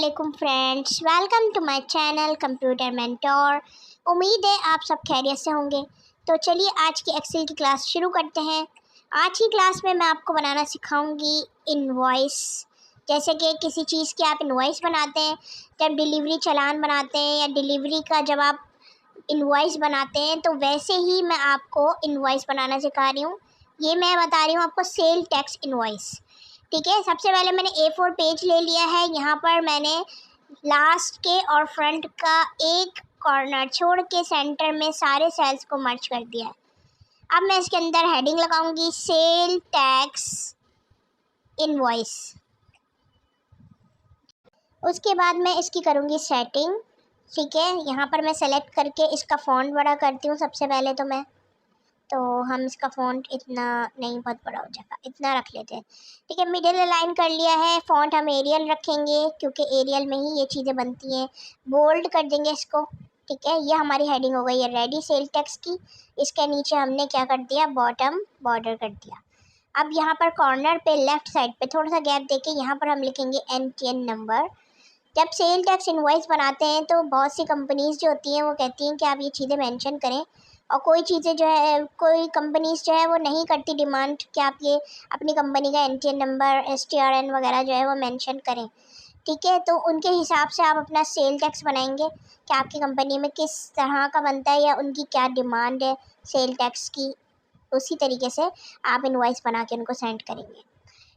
वालेकुम friends, welcome to my channel computer mentor. उम्मीद है आप सब खैरियत से होंगे। तो चलिए आज की एक्सेल की क्लास शुरू करते हैं। आज की क्लास में मैं आपको बनाना सिखाऊंगी इनवॉइस। जैसे कि किसी चीज़ की आप इनवॉइस बनाते हैं, जब डिलीवरी चालान बनाते हैं या डिलीवरी का जब आप इनवॉइस बनाते हैं, तो वैसे ही मैं आपको इनवॉइस बनाना सिखा रही हूँ। ये मैं बता रही हूँ आपको सेल टैक्स इनवॉइस। ठीक है, सबसे पहले मैंने A4 पेज ले लिया है। यहाँ पर मैंने लास्ट के और फ्रंट का एक कॉर्नर छोड़ के सेंटर में सारे सेल्स को मर्ज कर दिया है। अब मैं इसके अंदर हेडिंग लगाऊंगी सेल टैक्स इनवॉइस। उसके बाद मैं इसकी करूँगी सेटिंग। ठीक है, यहाँ पर मैं सेलेक्ट करके इसका फ़ॉन्ट बड़ा करती हूँ। सबसे पहले तो हम इसका फ़ॉन्ट इतना नहीं, बहुत बड़ा हो जाएगा, इतना रख लेते हैं। ठीक है, मिडिल अलाइन कर लिया है। फ़ॉन्ट हम एरियल रखेंगे क्योंकि एरियल में ही ये चीज़ें बनती हैं। बोल्ड कर देंगे इसको। ठीक है, ये हमारी हेडिंग हो गई है रेडी सेल टैक्स की। इसके नीचे हमने क्या कर दिया, बॉटम बॉर्डर कर दिया। अब यहाँ पर कॉर्नर पे लेफ़्ट साइड पे थोड़ा सा गैप देके यहाँ पर हम लिखेंगे NTN नंबर। जब सेल टैक्स इनवॉइस बनाते हैं तो बहुत सी कंपनीज़ जो होती हैं वो कहती हैं कि आप ये चीज़ें मेंशन करें, और कोई चीज़ें जो है, कोई कंपनीज़ जो है वो नहीं करती डिमांड कि आप ये अपनी कंपनी का NTN नंबर, STRN वगैरह जो है वो मेंशन करें। ठीक है, तो उनके हिसाब से आप अपना सेल टैक्स बनाएंगे कि आपकी कंपनी में किस तरह का बनता है या उनकी क्या डिमांड है सेल टैक्स की। उसी तरीके से आप इनवॉइस बना के उनको सेंड करेंगे।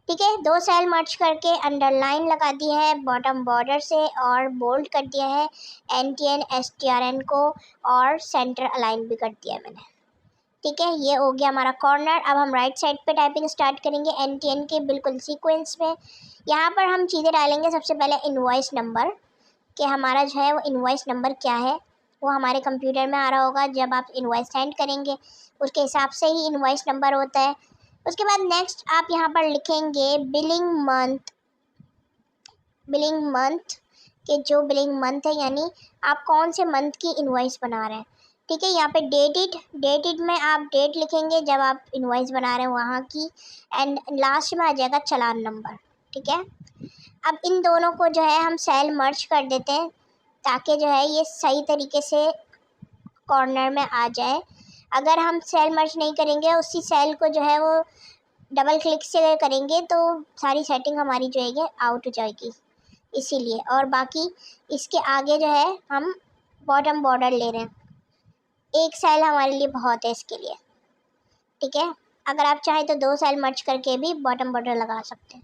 ठीक है, दो सेल मर्ज करके अंडरलाइन लगा दी है बॉटम बॉर्डर से, और बोल्ड कर दिया है NTN STRN को, और सेंटर अलाइन भी कर दिया है मैंने। ठीक है, ये हो गया हमारा कॉर्नर। अब हम राइट साइड पे टाइपिंग स्टार्ट करेंगे NTN के बिल्कुल सीक्वेंस में। यहाँ पर हम चीज़ें डालेंगे। सबसे पहले इनवॉइस नंबर, कि हमारा जो है वो इनवॉइस नंबर क्या है, वो हमारे कंप्यूटर में आ रहा होगा जब आप इनवॉइस सेंड करेंगे, उसके हिसाब से ही इनवॉइस नंबर होता है। उसके बाद नेक्स्ट आप यहाँ पर लिखेंगे बिलिंग मंथ। बिलिंग मंथ के जो बिलिंग मंथ है, यानी आप कौन से मंथ की इनवॉइस बना रहे हैं। ठीक है, यहाँ पे डेटेड में आप डेट लिखेंगे जब आप इनवॉइस बना रहे हैं वहाँ की, एंड लास्ट में आ जाएगा चालान नंबर। ठीक है, अब इन दोनों को जो है हम सेल मर्ज कर देते हैं ताकि जो है ये सही तरीके से कॉर्नर में आ जाए। अगर हम सेल मर्ज नहीं करेंगे, उसी सेल को जो है वो डबल क्लिक से करेंगे तो सारी सेटिंग हमारी जो है आउट हो जाएगी, इसीलिए। और बाकी इसके आगे जो है हम बॉटम बॉर्डर ले रहे हैं, एक सेल हमारे लिए बहुत है इसके लिए। ठीक है, अगर आप चाहें तो दो सेल मर्ज करके भी बॉटम बॉर्डर लगा सकते हैं।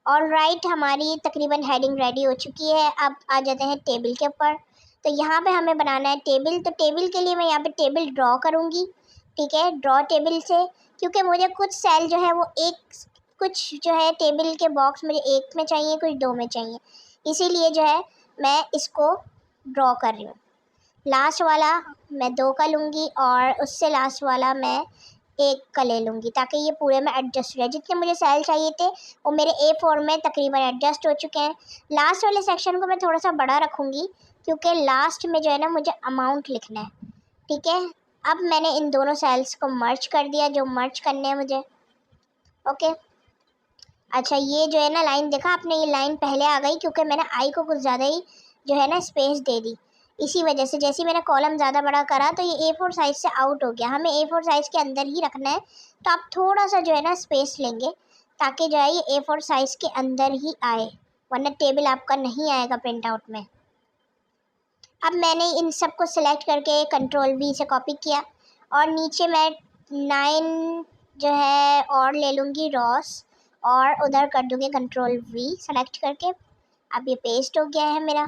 और राइट, हमारी तकरीबन हेडिंग रेडी हो चुकी है। अब आ जाते हैं टेबल के ऊपर। तो यहाँ पे हमें बनाना है टेबल। तो टेबल के लिए मैं यहाँ पे टेबल ड्रॉ करूँगी। ठीक है, ड्रॉ टेबल से, क्योंकि मुझे कुछ सेल जो है वो कुछ जो है टेबल के बॉक्स मुझे एक में चाहिए, कुछ दो में चाहिए, इसीलिए जो है मैं इसको ड्रॉ कर रही हूँ। लास्ट वाला मैं दो का लूँगी और उससे लास्ट वाला मैं एक का ले लूँगी, ताकि ये पूरे में एडजस्ट हो जाए। जितने मुझे सेल चाहिए थे वो मेरे A4 में तकरीबन एडजस्ट हो चुके हैं। लास्ट वाले सेक्शन को मैं थोड़ा सा बड़ा रखूँगी क्योंकि लास्ट में जो है ना मुझे अमाउंट लिखना है। ठीक है, अब मैंने इन दोनों सेल्स को मर्ज कर दिया जो मर्ज करने हैं मुझे। ओके, अच्छा, ये जो है ना लाइन देखा आपने, ये लाइन पहले आ गई क्योंकि मैंने आई को कुछ ज़्यादा ही जो है ना स्पेस दे दी। इसी वजह से जैसे ही मैंने कॉलम ज़्यादा बड़ा करा तो ये A4 साइज़ से आउट हो गया। हमें A4 साइज़ के अंदर ही रखना है, तो आप थोड़ा सा जो है ना स्पेस लेंगे ताकि जो है ये A4 साइज़ के अंदर ही आए, वरना टेबल आपका नहीं आएगा प्रिंट आउट में। अब मैंने इन सब को सिलेक्ट करके Ctrl+V से कॉपी किया, और नीचे मैं 9 जो है और ले लूँगी रॉस, और उधर कर दूँगी Ctrl+V सेलेक्ट करके। अब ये पेस्ट हो गया है मेरा।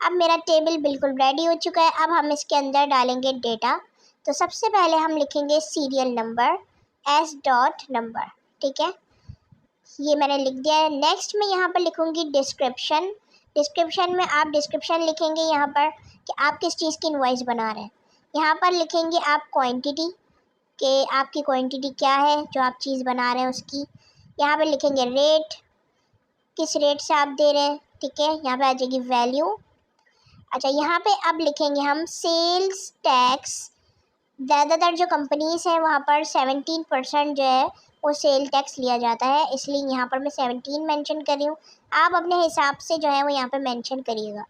अब मेरा टेबल बिल्कुल रेडी हो चुका है। अब हम इसके अंदर डालेंगे डेटा। तो सबसे पहले हम लिखेंगे सीरियल नंबर S.नंबर। ठीक है, ये मैंने लिख दिया है। नेक्स्ट में यहाँ पर लिखूँगी डिस्क्रिप्शन। डिस्क्रिप्शन में आप डिस्क्रिप्शन लिखेंगे यहाँ पर कि आप किस चीज़ की इनवॉइस बना रहे हैं। यहाँ पर लिखेंगे आप क्वांटिटी, कि आपकी क्वांटिटी क्या है जो आप चीज़ बना रहे हैं उसकी। यहाँ पर लिखेंगे रेट, किस रेट से आप दे रहे हैं। ठीक है, यहाँ पे आ जाएगी वैल्यू। अच्छा, यहाँ पे अब लिखेंगे हम सेल्स टैक्स। ज़्यादातर जो कंपनीज़ हैं वहाँ पर 17% जो है वो सेल टैक्स लिया जाता है, इसलिए यहाँ पर मैं 17 मेंशन कर रही हूँ। आप अपने हिसाब से जो है वो यहाँ पर मेंशन करिएगा,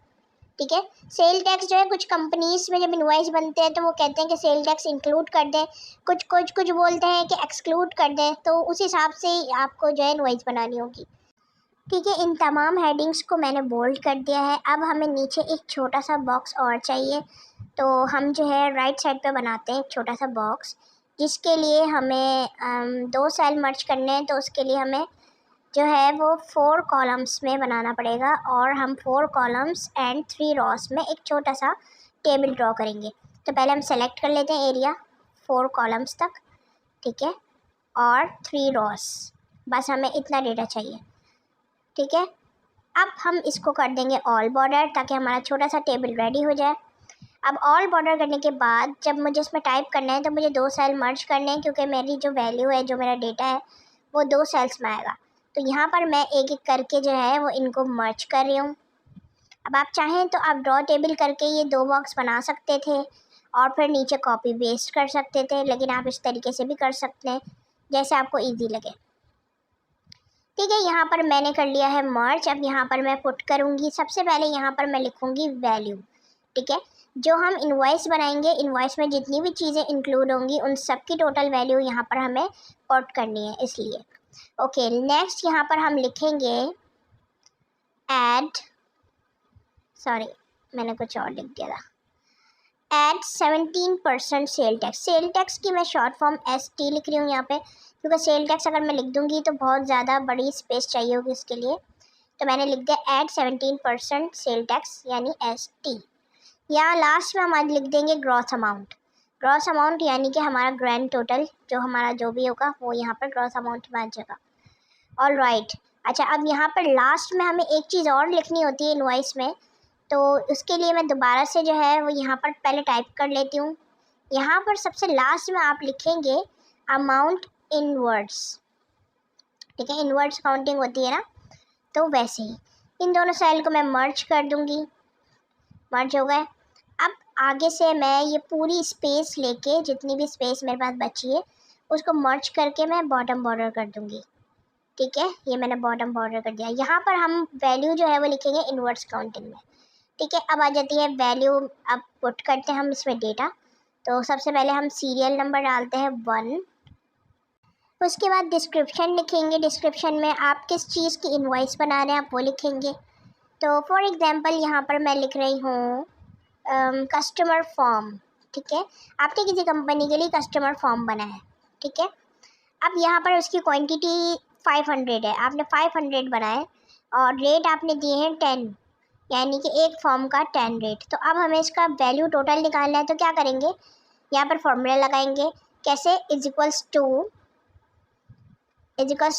ठीक है। सेल टैक्स जो है कुछ कंपनीज में जब इनवॉइस बनते हैं तो वो कहते हैं कि सेल टैक्स इंक्लूड कर दें, कुछ बोलते हैं कि एक्सक्लूड कर दें, तो उस हिसाब से ही आपको जो है इनवॉइस बनानी होगी, ठीक है। इन तमाम हेडिंग्स को मैंने बोल्ड कर दिया है। अब हमें नीचे एक छोटा सा बॉक्स और चाहिए, तो हम जो है राइट साइड पे बनाते हैं एक छोटा सा बॉक्स, जिसके लिए हमें 2 सेल मर्ज करने हैं। तो उसके लिए हमें जो है वो 4 कॉलम्स में बनाना पड़ेगा, और हम 4 कॉलम्स एंड 3 रॉस में एक छोटा सा टेबल ड्रॉ करेंगे। तो पहले हम सेलेक्ट कर लेते हैं एरिया 4 कॉलम्स तक, ठीक है, और 3 रॉस, बस हमें इतना डेटा चाहिए, ठीक है। अब हम इसको कर देंगे ऑल बॉर्डर, ताकि हमारा छोटा सा टेबल रेडी हो जाए। अब ऑल बॉर्डर करने के बाद जब मुझे इसमें टाइप करना है तो मुझे 2 सेल मर्ज करने हैं, क्योंकि मेरी जो वैल्यू है, जो मेरा डेटा है, वो 2 सेल्स में आएगा। तो यहाँ पर मैं एक एक करके जो है वो इनको मर्ज कर रही हूँ। अब आप चाहें तो आप ड्रॉ टेबल करके ये 2 बॉक्स बना सकते थे और फिर नीचे कॉपी पेस्ट कर सकते थे, लेकिन आप इस तरीके से भी कर सकते हैं जैसे आपको ईजी लगे, ठीक है। यहाँ पर मैंने कर लिया है मर्ज। अब यहाँ पर मैं पुट करूँगी, सबसे पहले यहाँ पर मैं लिखूँगी वैल्यू, ठीक है। जो हम इनवॉइस बनाएंगे, इनवॉइस में जितनी भी चीज़ें इंक्लूड होंगी उन सब की टोटल वैल्यू यहाँ पर हमें पुट करनी है, इसलिए ओके। नेक्स्ट यहाँ पर हम लिखेंगे सॉरी मैंने कुछ और लिख दिया था, add 17% sale tax. Sale tax की मैं शॉर्ट फॉर्म ST लिख रही हूँ यहाँ पे, क्योंकि सेल टैक्स अगर मैं लिख दूँगी तो बहुत ज़्यादा बड़ी स्पेस चाहिए होगी इसके लिए, तो मैंने लिख दिया एड 17% सेल टैक्स यानी ST। यहाँ लास्ट में हम लिख देंगे ग्रॉस अमाउंट। ग्रॉस अमाउंट यानी कि हमारा ग्रैंड टोटल जो हमारा जो भी होगा वो यहाँ पर ग्रॉस अमाउंट में आ जाएगा, ऑल राइट। अच्छा, अब यहाँ पर लास्ट में हमें एक चीज़ और लिखनी होती है इनवॉइस में, तो उसके लिए मैं दोबारा से जो है वो यहाँ पर पहले टाइप कर लेती हूँ। यहाँ पर सबसे लास्ट में आप लिखेंगे अमाउंट इन वर्ड्स, ठीक है। इन वर्ड्स काउंटिंग होती है ना, तो वैसे ही इन दोनों सेल को मैं मर्ज कर दूँगी, मर्ज हो गए। अब आगे से मैं ये पूरी स्पेस लेके, जितनी भी स्पेस मेरे पास बची है, उसको मर्ज करके मैं बॉटम बॉर्डर कर दूँगी, ठीक है। ये मैंने बॉटम बॉर्डर कर दिया। यहाँ पर हम वैल्यू जो है वो लिखेंगे इनवर्स काउंटिंग में, ठीक है। अब आ जाती है वैल्यू। अब पुट करते हैं हम इसमें डेटा, तो सबसे पहले हम सीरियल नंबर डालते हैं 1, उसके बाद डिस्क्रिप्शन लिखेंगे। डिस्क्रिप्शन में आप किस चीज़ की इनवॉइस बना रहे हैं आप वो लिखेंगे। तो फॉर एग्जांपल यहाँ पर मैं लिख रही हूँ कस्टमर फॉर्म, ठीक है। आपने किसी कंपनी के लिए कस्टमर फॉर्म बना है, ठीक है। अब यहाँ पर उसकी क्वांटिटी 500 है, आपने 500 बनाए और रेट आपने दिए हैं 10, यानी कि एक फॉर्म का 10 रेट। तो अब हमें इसका वैल्यू टोटल निकालना है, तो क्या करेंगे, यहाँ पर फॉर्मूला लगाएंगे। कैसे, इज इक्वल्स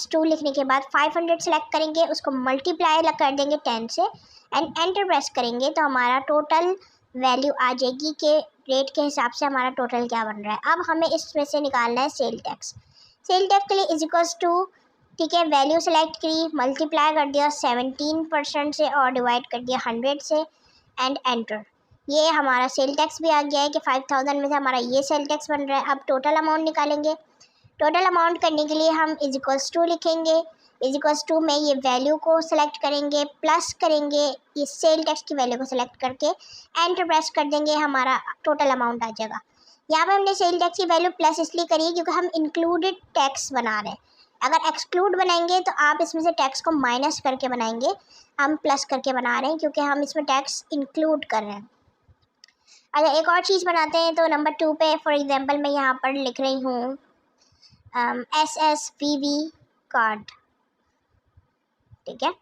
टू लिखने के बाद 500 सेलेक्ट करेंगे, उसको मल्टीप्लाई कर देंगे 10 से एंड एंटर प्रेस करेंगे, तो हमारा टोटल वैल्यू आ जाएगी कि रेट के हिसाब से हमारा टोटल क्या बन रहा है। अब हमें इसमें से निकालना है सेल टैक्स। सेल टैक्स के लिए इज इक्वल्स टू, ठीक है, वैल्यू सेलेक्ट की, मल्टीप्लाई कर दिया 17% से और डिवाइड कर दिया 100 से एंड एंटर। ये हमारा सेल टैक्स भी आ गया है कि 5000 में से हमारा ये सेल टैक्स बन रहा है। अब टोटल अमाउंट निकालेंगे। टोटल अमाउंट करने के लिए हम इज इक्वल्स टू लिखेंगे। इज इक्वल्स टू में ये वैल्यू को सिलेक्ट करेंगे, प्लस करेंगे इस सेल टैक्स की वैल्यू को सिलेक्ट करके एंटर प्रेस कर देंगे, हमारा टोटल अमाउंट आ जाएगा। यहाँ पर हमने सेल टैक्स की वैल्यू प्लस इसलिए करी है क्योंकि हम इंक्लूडेड टैक्स बना रहे हैं। अगर एक्सक्लूड बनाएंगे तो आप इसमें से टैक्स को माइनस करके बनाएंगे, हम प्लस करके बना रहे हैं क्योंकि हम इसमें टैक्स इंक्लूड कर रहे हैं। अच्छा, एक और चीज़ बनाते हैं, तो नंबर 2 पे फॉर एग्जांपल मैं यहाँ पर लिख रही हूँ SSVV कार्ड, ठीक है।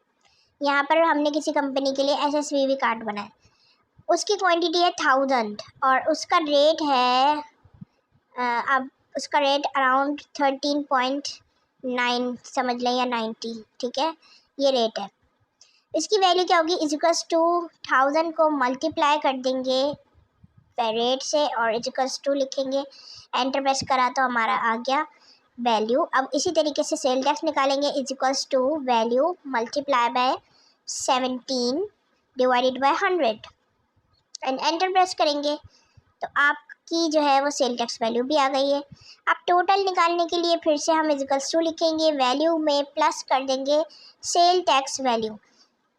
यहाँ पर हमने किसी कंपनी के लिए SSVV कार्ड बनाया, उसकी क्वांटिटी है 1000 और उसका रेट है अब उसका रेट अराउंड 13.9 समझ लें या 90, ठीक है, ये रेट है। इसकी वैल्यू क्या होगी, इजिकल्स टू 1000 को मल्टीप्लाई कर देंगे रेट से और इजिकल्स टू लिखेंगे, एंटर प्रेस करा तो हमारा आ गया वैल्यू। अब इसी तरीके से सेल टैक्स निकालेंगे, is equals to value multiply by 17 divided by 100 and enter press करेंगे तो आप की जो है वो सेल टैक्स वैल्यू भी आ गई है। अब टोटल निकालने के लिए फिर से हम इक्वल्स टू लिखेंगे, वैल्यू में प्लस कर देंगे sale tax value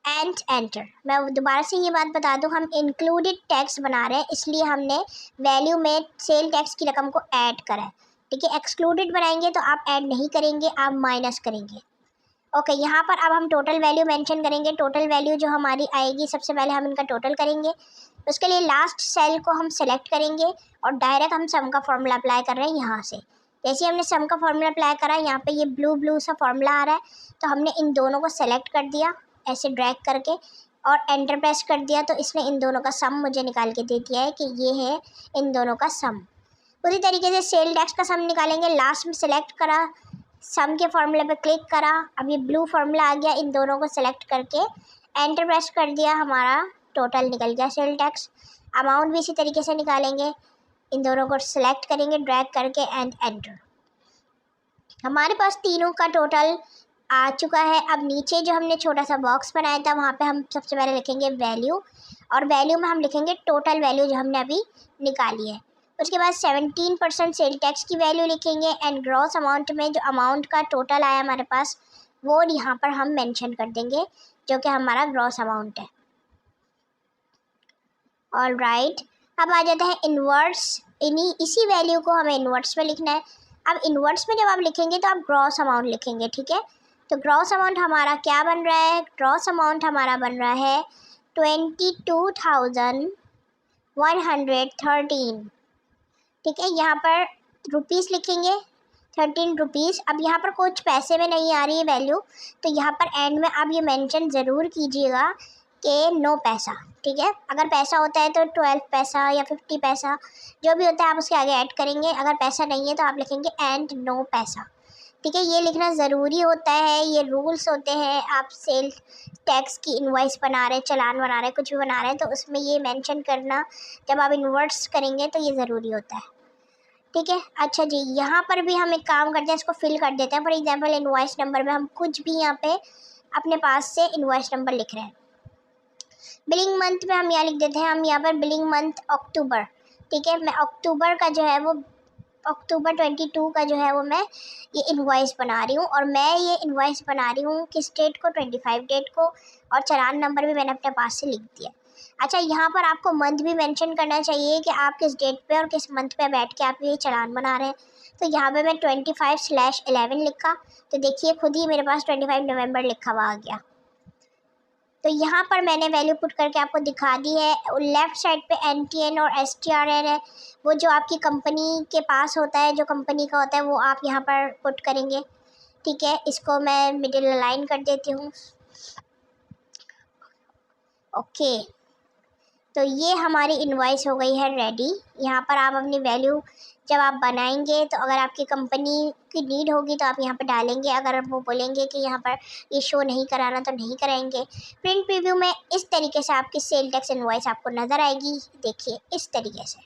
and enter. मैं दोबारा से ये बात बता दूं, हम इंक्लूडेड टैक्स बना रहे हैं इसलिए हमने वैल्यू में सेल टैक्स की रकम को ऐड करा है, ठीक है। एक्सक्लूडेड बनाएंगे तो आप ऐड नहीं करेंगे, आप माइनस करेंगे। ओके, यहाँ पर अब हम टोटल वैल्यू मेंशन करेंगे। टोटल वैल्यू जो हमारी आएगी, सबसे पहले हम इनका टोटल करेंगे। उसके लिए लास्ट सेल को हम सेलेक्ट करेंगे और डायरेक्ट हम सम का फॉर्मूला अप्लाई कर रहे हैं यहाँ से। जैसे हमने सम का फॉर्मूला अप्लाई करा, यहाँ पे ये ब्लू सा फॉर्मूला आ रहा है, तो हमने इन दोनों को सेलेक्ट कर दिया ऐसे ड्रैग करके और एंटर प्रेस कर दिया, तो इसने इन दोनों का सम मुझे निकाल के दे दिया है कि ये है इन दोनों का सम। उसी तरीके से सेल टैक्स का सम निकालेंगे। लास्ट में सेलेक्ट करा, सम के फॉर्मूले पे क्लिक करा, अब ये ब्लू फार्मूला आ गया, इन दोनों को सेलेक्ट करके एंटर प्रेस कर दिया, हमारा टोटल निकल गया सेल टैक्स। अमाउंट भी इसी तरीके से निकालेंगे, इन दोनों को सेलेक्ट करेंगे ड्रैग करके एंड एंटर। हमारे पास तीनों का टोटल आ चुका है। अब नीचे जो हमने छोटा सा बॉक्स बनाया था वहाँ पे हम सबसे पहले लिखेंगे वैल्यू, और वैल्यू में हम लिखेंगे टोटल वैल्यू जो हमने अभी निकाली है। उसके बाद 17% सेल टैक्स की वैल्यू लिखेंगे एंड ग्रॉस अमाउंट में जो अमाउंट का टोटल आया हमारे पास वो यहाँ पर हम मेंशन कर देंगे, जो कि हमारा ग्रॉस अमाउंट है। ऑल राइट, अब आ जाता है इनवर्ट्स। इसी वैल्यू को हमें इनवर्ट्स में लिखना है। अब इनवर्ट्स में जब आप लिखेंगे तो आप ग्रॉस अमाउंट लिखेंगे, ठीक है। तो ग्रॉस अमाउंट हमारा क्या बन रहा है? ग्रॉस अमाउंट हमारा बन रहा है 22,113, ठीक है। यहाँ पर रुपीस लिखेंगे 13 रुपीज़। अब यहाँ पर कुछ पैसे में नहीं आ रही है वैल्यू, तो यहाँ पर एंड में आप ये मेंशन ज़रूर कीजिएगा कि नो पैसा, ठीक है। अगर पैसा होता है तो 12 पैसा या 50 पैसा जो भी होता है आप उसके आगे ऐड करेंगे। अगर पैसा नहीं है तो आप लिखेंगे एंड नो पैसा, ठीक है। ये लिखना ज़रूरी होता है, ये रूल्स होते हैं। आप सेल टैक्स की इनवॉइस बना रहे, चालान बना रहे, कुछ भी बना रहे हैं तो उसमें ये मेंशन करना जब आप इन्वर्ट्स करेंगे तो ये ज़रूरी होता है, ठीक है। अच्छा जी, यहाँ पर भी हम एक काम करते हैं, इसको फिल कर देते हैं। फॉर एग्जांपल इनवॉइस नंबर में हम कुछ भी यहाँ पे अपने पास से इनवॉइस नंबर लिख रहे हैं। बिलिंग मंथ में हम यहाँ लिख देते हैं, हम यहाँ पर बिलिंग मंथ अक्टूबर, ठीक है। मैं अक्टूबर का जो है वो अक्टूबर 22 का जो है वो मैं ये इनवॉइस बना रही हूँ, और मैं ये इनवॉइस बना रही हूँ किस डेट को? 25 डेट को, और चालान नंबर भी मैंने अपने पास से लिख दिया। अच्छा, यहाँ पर आपको मंथ भी मेंशन करना चाहिए कि आप किस डेट पे और किस मंथ पे बैठ के आप ये चालान बना रहे हैं। तो यहाँ पे मैं 25/11 लिखा, तो देखिए खुद ही मेरे पास 25 नवंबर लिखा हुआ आ गया। तो यहाँ पर मैंने वैल्यू पुट करके आपको दिखा दी है। लेफ़्ट साइड पे NTN और STRN है, वो जो आपकी कंपनी के पास होता है, जो कंपनी का होता है वो आप यहाँ पर पुट करेंगे, ठीक है। इसको मैं मिडिल अलाइन कर देती हूँ। ओके, तो ये हमारी इनवॉइस हो गई है रेडी। यहाँ पर आप अपनी वैल्यू जब आप बनाएंगे तो अगर आपकी कंपनी की नीड होगी तो आप यहाँ पर डालेंगे। अगर वो बोलेंगे कि यहाँ पर ये शो नहीं कराना तो नहीं कराएंगे। प्रिंट प्रीव्यू में इस तरीके से आपकी सेल टैक्स इनवॉइस आपको नज़र आएगी। देखिए इस तरीके से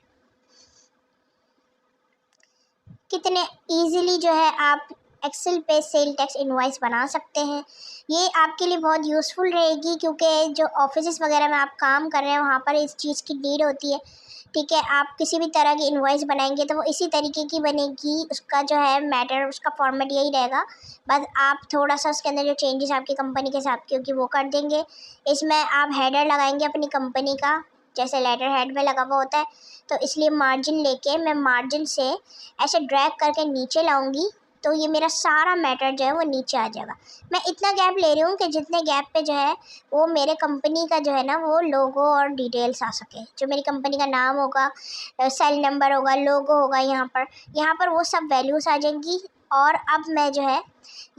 कितने ईजीली जो है आप एक्सेल पे सेल टैक्स इनवॉइस बना सकते हैं। ये आपके लिए बहुत यूज़फुल रहेगी, क्योंकि जो ऑफिस वगैरह में आप काम कर रहे हैं वहाँ पर इस चीज़ की नीड होती है, ठीक है। आप किसी भी तरह की इनवॉइस बनाएंगे तो वो इसी तरीके की बनेगी। उसका जो है मैटर, उसका फॉर्मेट यही रहेगा, बस आप थोड़ा सा उसके अंदर जो चेंजेस आपकी कंपनी के हिसाब की होगी वो कर देंगे। इसमें आप हेडर लगाएंगे अपनी कंपनी का, जैसे लेटर हेड में लगा हुआ होता है, तो इसलिए मार्जिन लेके मैं मार्जिन से ऐसे ड्रैग करके नीचे लाऊंगी, तो ये मेरा सारा मैटर जो है वो नीचे आ जाएगा। मैं इतना गैप ले रही हूँ कि जितने गैप पे जो है वो मेरे कंपनी का जो है ना वो लोगो और डिटेल्स आ सके। जो मेरी कंपनी का नाम होगा, सेल नंबर होगा, लोगो होगा, यहाँ पर वो सब वैल्यूज़ आ जाएंगी। और अब मैं जो है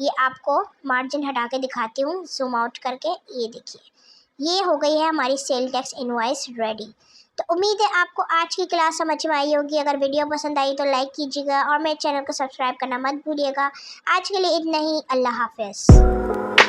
ये आपको मार्जिन हटा के दिखाती हूँ, जूम आउट करके। ये देखिए, ये हो गई है हमारी सेल टैक्स इनवॉइस रेडी। तो उम्मीद है आपको आज की क्लास समझ में आई होगी। अगर वीडियो पसंद आई तो लाइक कीजिएगा और मेरे चैनल को सब्सक्राइब करना मत भूलिएगा। आज के लिए इतना ही। अल्लाह हाफ़िज़।